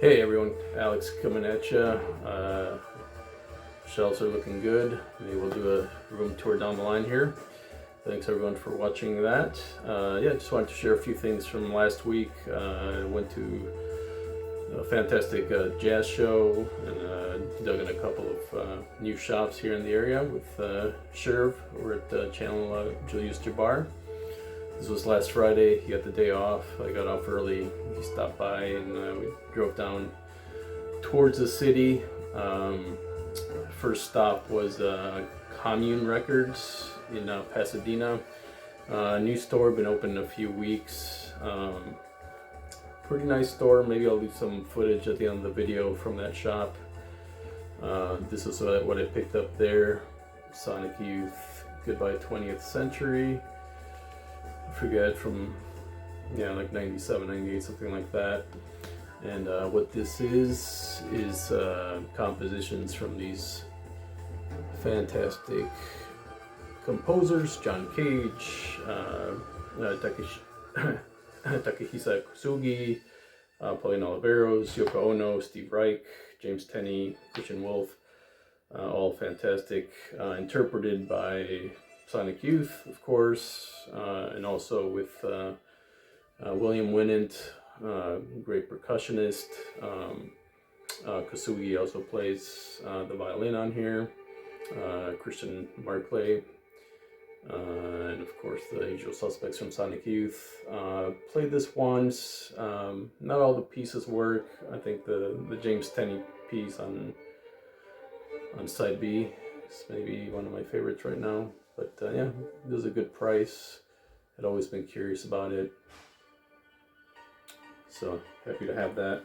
Hey everyone, Alex coming at you. Shelves are looking good. Maybe we'll do a room tour down the line here. Thanks everyone for watching that. Just wanted to share a few things from last week. I went to a fantastic jazz show and dug in a couple of new shops here in the area with Sherv over at Channel Julius Jabbar. This was last Friday. He got the day off. I got off early. He stopped by and we drove down towards the city. First stop was Commune Records in Pasadena. New store, been open a few weeks. Pretty nice store. Maybe I'll leave some footage at the end of the video from that shop. This is what I picked up there. Sonic Youth, Goodbye 20th Century. I forget, from like 97, 98, something like that. And what this is compositions from these fantastic composers: John Cage, Takehisa Kusugi, Pauline Oliveros, Yoko Ono, Steve Reich, James Tenney, Christian Wolf, all fantastic, interpreted by Sonic Youth, of course, and also with William Winant, great percussionist. Kasugi also plays the violin on here. Christian Markley, and of course the usual suspects from Sonic Youth. Played this once. Not all the pieces work. I think the James Tenney piece on side B is maybe one of my favorites right now. But it was a good price. I'd always been curious about it, so happy to have that.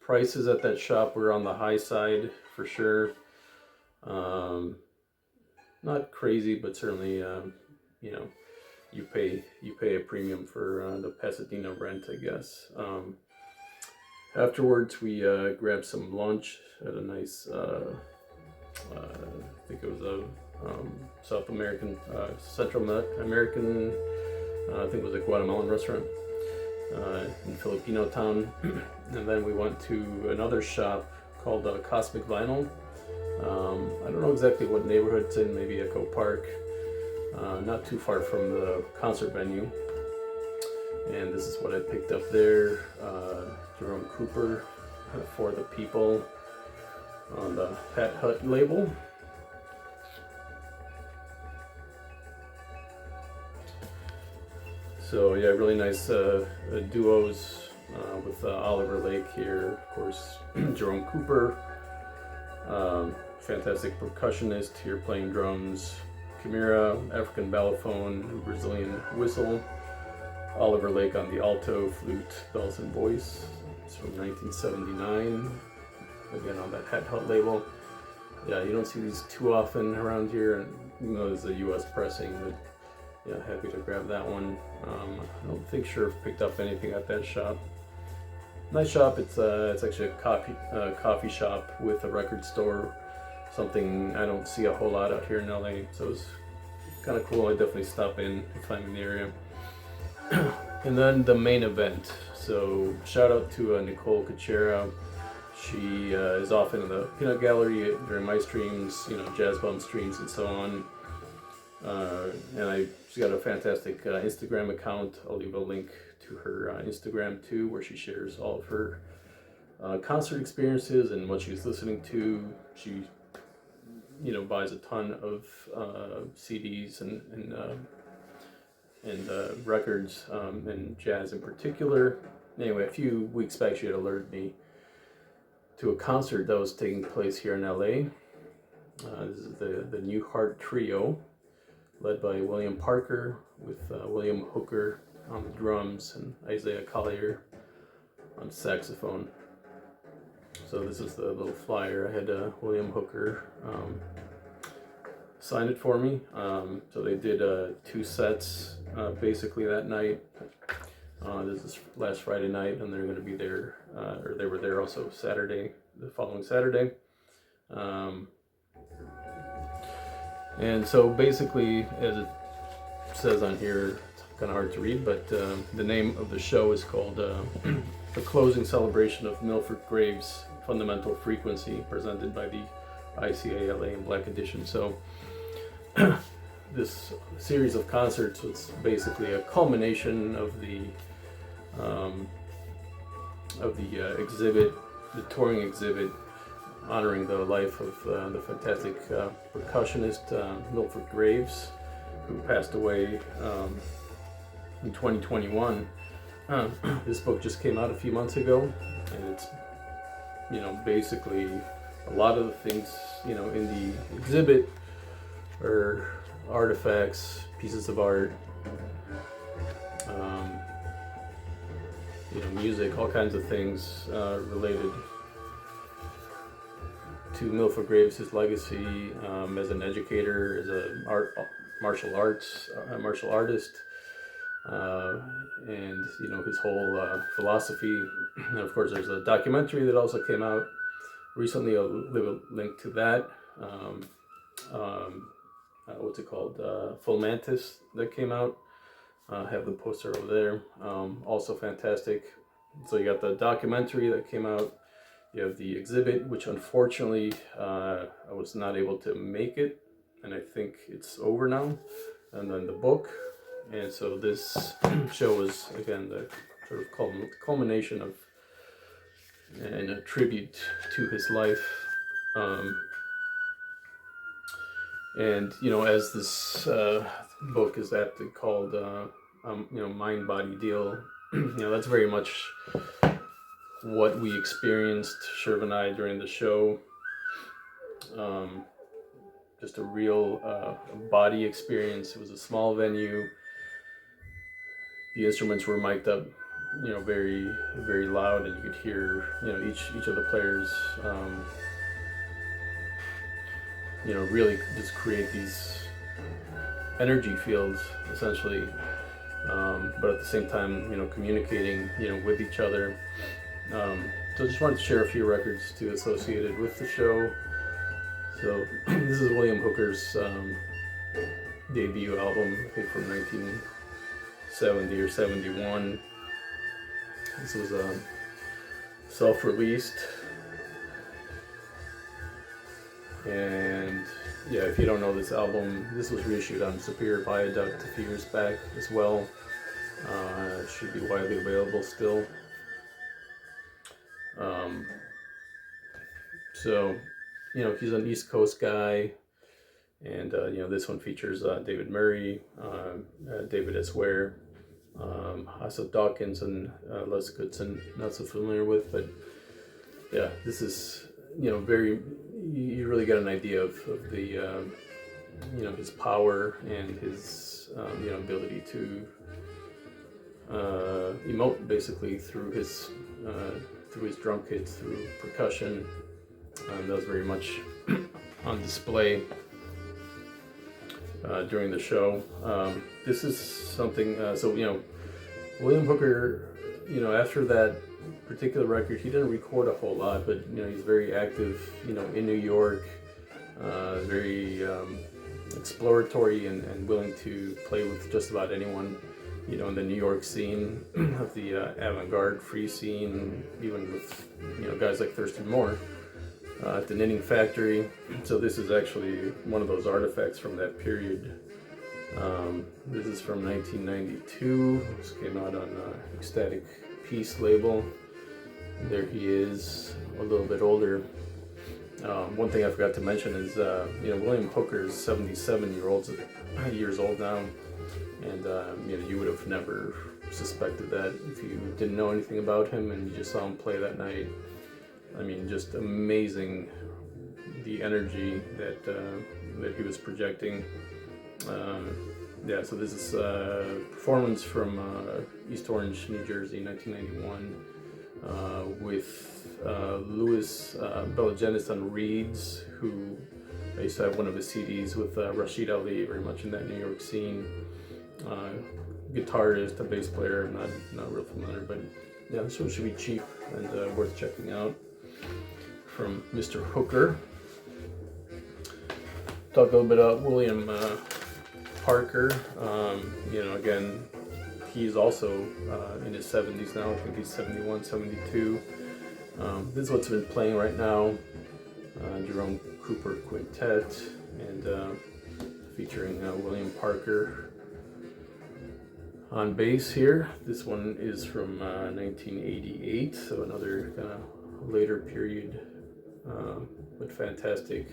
Prices at that shop were on the high side for sure. Not crazy, but certainly you pay a premium for the Pasadena rent, I guess. Afterwards, we grabbed some lunch at a nice, I think it was a South American, Central American, I think it was a Guatemalan restaurant in Filipino town. And then we went to another shop called Cosmic Vinyl. I don't know exactly what neighborhood it's in, maybe Echo Park, not too far from the concert venue. And this is what I picked up there. Jerome Cooper, For the People, on the Hat Hut label. So yeah, really nice duos with Oliver Lake here, of course. Jerome Cooper, fantastic percussionist here playing drums. Chimera, African balafone, Brazilian whistle. Oliver Lake on the alto, flute, bells and voice. It's from 1979. Again on that Hat Hut label. Yeah, you don't see these too often around here, and even though it's a US pressing, but yeah, happy to grab that one. I don't think Sherv picked up anything at that shop. Nice shop. It's actually a coffee shop with a record store. Something I don't see a whole lot out here in LA, so it's kind of cool. I definitely stop in if I'm in the area. And then the main event. So shout out to Nicole Cachera. She is often in the peanut gallery during my streams, jazz bum streams and so on. And she's got a fantastic Instagram account. I'll leave a link to her Instagram too, where she shares all of her concert experiences and what she's listening to. She, buys a ton of CDs and records, and jazz in particular. Anyway, a few weeks back, she had alerted me to a concert that was taking place here in LA. This is the New Heart Trio, led by William Parker, with William Hooker on the drums and Isaiah Collier on saxophone. So this is the little flyer. I had William Hooker sign it for me. So they did 2 sets basically that night. This is last Friday night, and they're going to be there, or they were there also the following Saturday. And so basically, as it says on here, it's kind of hard to read, but the name of the show is called the closing celebration of Milford Graves' Fundamental Frequency, presented by the ICALA in Black Edition. So this series of concerts was basically a culmination of the exhibit, the touring exhibit, honoring the life of the fantastic percussionist Milford Graves, who passed away in 2021. This book just came out a few months ago, and it's, basically a lot of the things, in the exhibit are artifacts, pieces of art, music, all kinds of things related to Milford Graves, his legacy as an educator, as a martial artist, and his whole philosophy. And of course, there's a documentary that also came out recently. I'll leave a link to that. What's it called? Full Mantis, that came out. I have the poster over there. Also fantastic. So you got the documentary that came out. You have the exhibit, which unfortunately I was not able to make it, and I think it's over now. And then the book. And so this show was, again, the sort of culmination of and a tribute to his life. And as this book is aptly called, Mind Body Deal, that's very much what we experienced, Sherv and I, during the show. Just a real body experience. It was a small venue. The instruments were mic'd up, very, very loud, and you could hear, each of the players, really just create these energy fields, essentially, but at the same time, communicating, with each other. So I just wanted to share a few records too associated with the show. So this is William Hooker's debut album, I think from 1970 or 71. This was self-released. And yeah, if you don't know this album, this was reissued on Superior Viaduct a few years back as well. It should be widely available still. So, he's an East Coast guy, and this one features David Murray, David S. Ware, Asa Dawkins, and Les Goodson. Not so familiar with, but yeah, this is very. You really get an idea of the his power and his ability to emote basically through his drum kits, through percussion. That was very much on display during the show. This is something. William Hooker, after that particular record, he didn't record a whole lot, but he's very active, in New York, very exploratory and willing to play with just about anyone, in the New York scene of the avant-garde free scene, even with guys like Thurston Moore at the Knitting Factory. So this is actually one of those artifacts from that period. This is from 1992. This came out on Ecstatic Peace label. There he is, a little bit older. One thing I forgot to mention is, William Hooker is 77 years old now, and you would have never suspected that if you didn't know anything about him and you just saw him play that night. I mean, just amazing, the energy that he was projecting. So this is a performance from East Orange, New Jersey, 1991. With Louis Belagenis on reeds, who I used to have one of his CDs with Rashid Ali, very much in that New York scene. Guitarist, a bass player, not real familiar, but yeah, this one should be cheap and worth checking out from Mr. Hooker. Talk a little bit about William Parker. Again, he's also in his 70s now. I think he's 71, 72. This is what's been playing right now. Jerome Cooper Quintet, and featuring William Parker on bass here. This one is from 1988, so another kind of later period, but fantastic.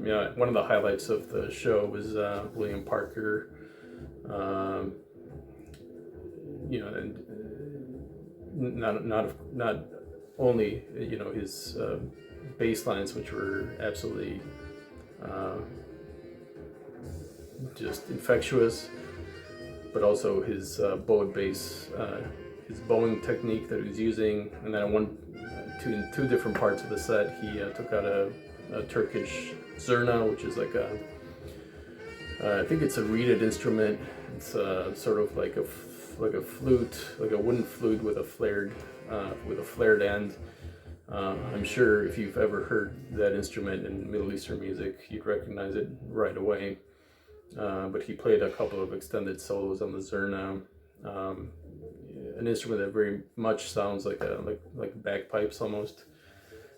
Yeah, one of the highlights of the show was William Parker. You know, and not only his bass lines, which were absolutely just infectious, but also his bowed bass, his bowing technique that he was using. And then in two different parts of the set, he took out a Turkish zurna, which is like I think it's a reeded instrument. It's sort of like a flute, like a wooden flute with a flared end. I'm sure if you've ever heard that instrument in Middle Eastern music, you'd recognize it right away. But he played a couple of extended solos on the zurna, an instrument that very much sounds like bagpipes almost.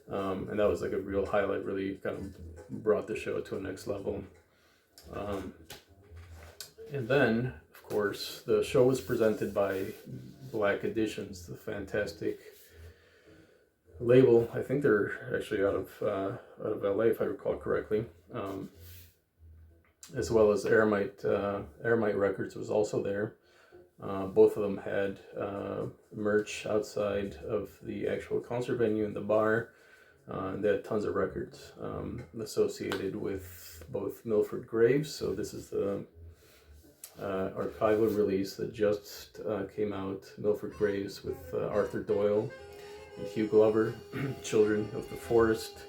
And that was like a real highlight, really kind of brought the show to a next level. And then, of course, the show was presented by Black Editions, the fantastic label. I think they're actually out of LA, if I recall correctly. As well as Aramite Records was also there. Both of them had merch outside of the actual concert venue in the bar. They had tons of records associated with both Milford Graves. So this is the archival release that just came out. Milford Graves with Arthur Doyle and Hugh Glover, Children of the Forest,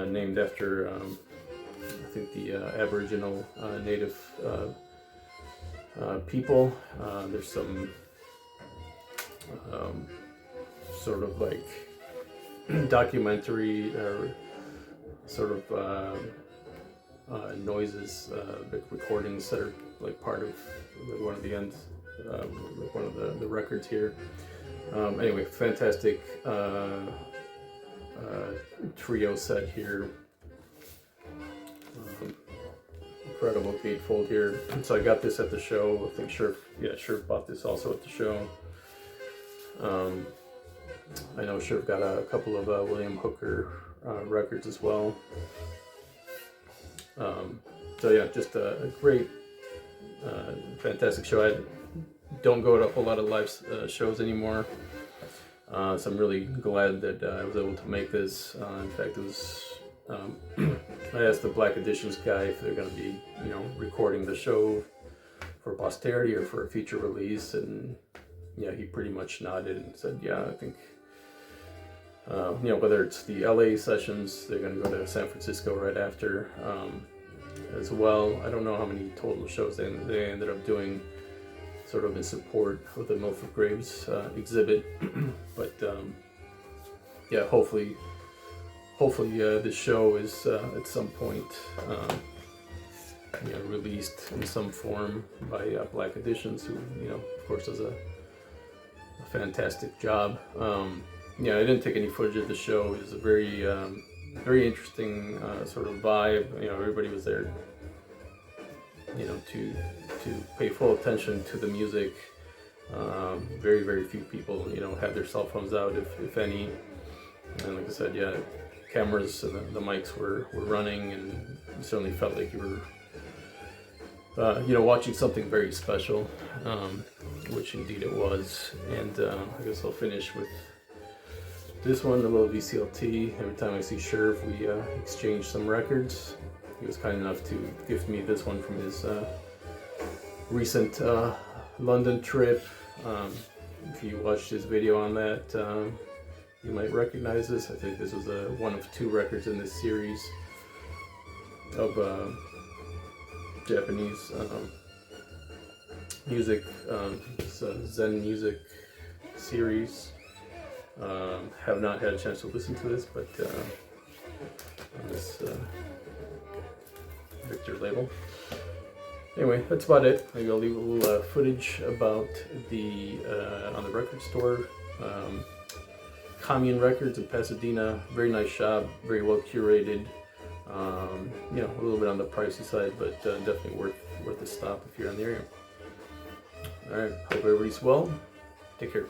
named after I think the Aboriginal native people. There's some sort of like documentary sort of noises, recordings that are like part of one of the ends, one of the records here. Anyway, fantastic trio set here. Incredible gatefold here. So I got this at the show. I think Sherv bought this also at the show. I know Sherv got a couple of William Hooker records as well. So yeah, just a great, fantastic show. I don't go to a whole lot of live shows anymore, so I'm really glad that I was able to make this. In fact, it was I asked the Black Editions guy if they're going to be, recording the show for posterity or for a future release, and yeah, he pretty much nodded and said, yeah, I think, whether it's the LA sessions, they're going to go to San Francisco right after as well. I don't know how many total shows they ended up doing sort of in support of the Milford Graves exhibit, but yeah, hopefully this show is at some point released in some form by Black Editions, who of course does a fantastic job. I didn't take any footage of the show. It was a very very interesting sort of vibe. Everybody was there to pay full attention to the music. Very, very few people had their cell phones out, if any. And like I said, yeah, cameras and the mics were running, and you certainly felt like you were watching something very special, which indeed it was. And I guess I'll finish with this one, a little VCLT. Every time I see Sherv, we exchange some records. He was kind enough to gift me this one from his recent London trip. If you watched his video on that, you might recognize this. I think this was one of two records in this series of Japanese music. It's a Zen music series. Have not had a chance to listen to this, but on this Victor label. Anyway, that's about it. Maybe I'll leave a little footage about the on the record store. Commune Records in Pasadena. Very nice shop, very well curated. You know, a little bit on the pricey side, but definitely worth a stop if you're in the area. All right, hope everybody's well. Take care.